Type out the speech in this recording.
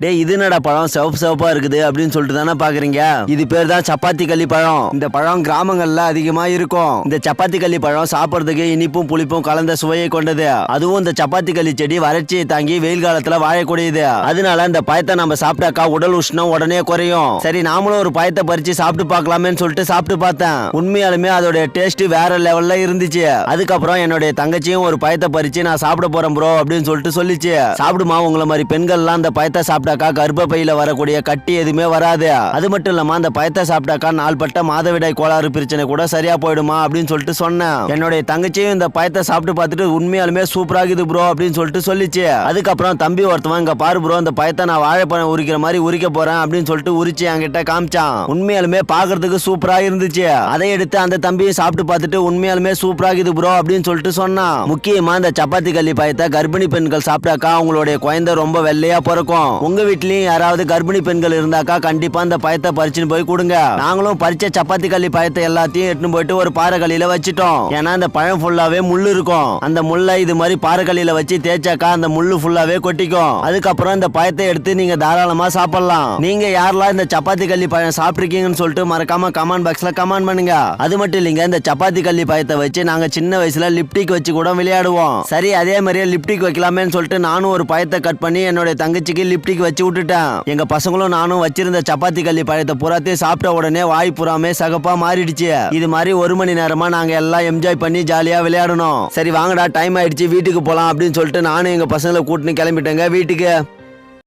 டே இது என்னடா பழம் சிவப்பா இருக்குது அப்படின்னு சொல்லிட்டு தானே பாக்குறீங்க. இது பேர் தான் சப்பாத்தி கள்ளி பழம். இந்த பழம் கிராமங்கள்ல அதிகமா இருக்கும். இந்த சப்பாத்தி கள்ளி பழம் சாப்பிடுறதுக்கு இனிப்பும் புளிப்பும் கலந்த சுவையை கொண்டது. அதுவும் இந்த சப்பாத்தி கள்ளி செடி வறட்சியை தாங்கி வெயில் காலத்துல வாழக்கூடியது. அதனால இந்த பயத்தை நம்ம சாப்பிட்டாக்கா உடல் உஷ்ணம் உடனே குறையும். சரி நாமளும் ஒரு பயத்தை பறிச்சு சாப்பிட்டு பார்க்கலாமேன்னு சொல்லிட்டு சாப்பிட்டு பார்த்தேன். உண்மையாலுமே அதோட டேஸ்ட் வேற லெவல்ல இருந்துச்சு. அதுக்கப்புறம் என்னுடைய தங்கச்சியும் ஒரு பயத்தை பறிச்சு நான் சாப்பிட போறேன் ப்ரோ அப்படின்னு சொல்லிட்டு சொல்லிச்சு. சாப்பிடுமா, உங்களை மாதிரி பெண்கள்லாம் அந்த பயத்தை சாப்பிட்டாக்கா கர்ப்பப்பையில வரக்கூடிய கட்டி எதுவுமே வராது. அது மட்டும் இல்லாம அந்த பயத்தை சாப்பிட்டாக்கா நாள்பட்ட மாதவிடாய் கோளாறு பிரச்சனை கூட சரியா போயிடுமா அப்படின்னு சொல்லிட்டு சொன்னேன். என்னுடைய தங்கச்சியும் இந்த பயத்தை சாப்பிட்டு பார்த்துட்டு உண்மையாலுமே சூப்பராகுது ப்ரோ அப்படின்னு சொல்லிட்டு சொல்லிச்சு. அதுக்கப்புறம் தம்பி ஒருத்தவன் இங்க பாரு ப்ரோ, இந்த பயத்தை நான் வாழைப்பழம் உரிக்கிற மாதிரி உரிக்க போறேன் அப்படின்னு சொல்லிட்டு உரிச்சு என்கிட்ட காமிச்சான். உண்மையாலுமே பாக்குறதுக்கு சூப்பரா இருந்துச்சு. அதை எடுத்து அந்த தம்பியை சாப்பிட்டு பார்த்துட்டு உண்மையாலுமே சூப்பராகுது ப்ரோ அப்படின்னு சொல்லிட்டு சொன்னான். முக்கியமா இந்த சப்பாத்தி கள்ளி பயத்தை கர்ப்பிணி பெண்கள் சாப்பிட்டாக்கா அவங்களுடைய குழந்தை ரொம்ப வெள்ளையா பிறக்கும். உங்க வீட்லயும் யாராவது கர்ப்பிணி பெண்கள் இருந்தாக்கா கண்டிப்பா இந்த பயத்தை பறிச்சுன்னு போய் கொடுங்க. நாங்களும் பறிச்ச சப்பாத்தி கள்ளி பயத்தை எல்லாத்தையும் எடுத்துன்னு போயிட்டு ஒரு பாறைகளில வச்சிட்டோம். ஏன்னா அந்த பழம் ஃபுல்லாவே முள்ளு இருக்கும். அந்த முள்ளை இது மாதிரி பாறைகளில வச்சு தேய்ச்சாக்கா அந்த முள்ளு ஃபுல்லாவே கொட்டிக்கும். அதுக்கப்புறம் இந்த பயத்தை எடுத்து நீங்க தாராளமா சாப்பிடலாம். நீங்க யாரெல்லாம் இந்த சப்பாத்தி கள்ளி பழம் சாப்பிட்டுருக்கீங்கன்னு சொல்லிட்டு மறக்காம கமெண்ட் பாக்ஸ்ல கமெண்ட் பண்ணுங்க. அது மட்டும் இல்லைங்க, இந்த சப்பாத்தி கள்ளி பயத்தை வச்சு நாங்க சின்ன வயசுல லிப்டிக் வச்சு கூட விளையாடுவோம். சரி அதே மாதிரியே லிப்டிக் வைக்கலாமேன்னு சொல்லிட்டு நானும் ஒரு பயத்தை கட் பண்ணி என்னுடைய தங்கச்சிக்கு லிப்டிக் வச்சு விட்டுட்டேன். எங்க பசங்களும் நானும் வச்சிருந்த சப்பாத்தி கள்ளி பழத்தை புறாத்தையும் சாப்பிட்ட உடனே வாய் புறாமே சகப்பா மாறிடுச்சு. இது மாதிரி 1 மணி நேரமா நாங்க எல்லாம் என்ஜாய் பண்ணி ஜாலியா விளையாடணும். சரி வாங்கடா டைம் ஆயிடுச்சு வீட்டுக்கு போலாம் அப்படின்னு சொல்லிட்டு நானும் எங்க பசங்களை கூட்டின்னு கிளம்பிட்டேங்க வீட்டுக்கு.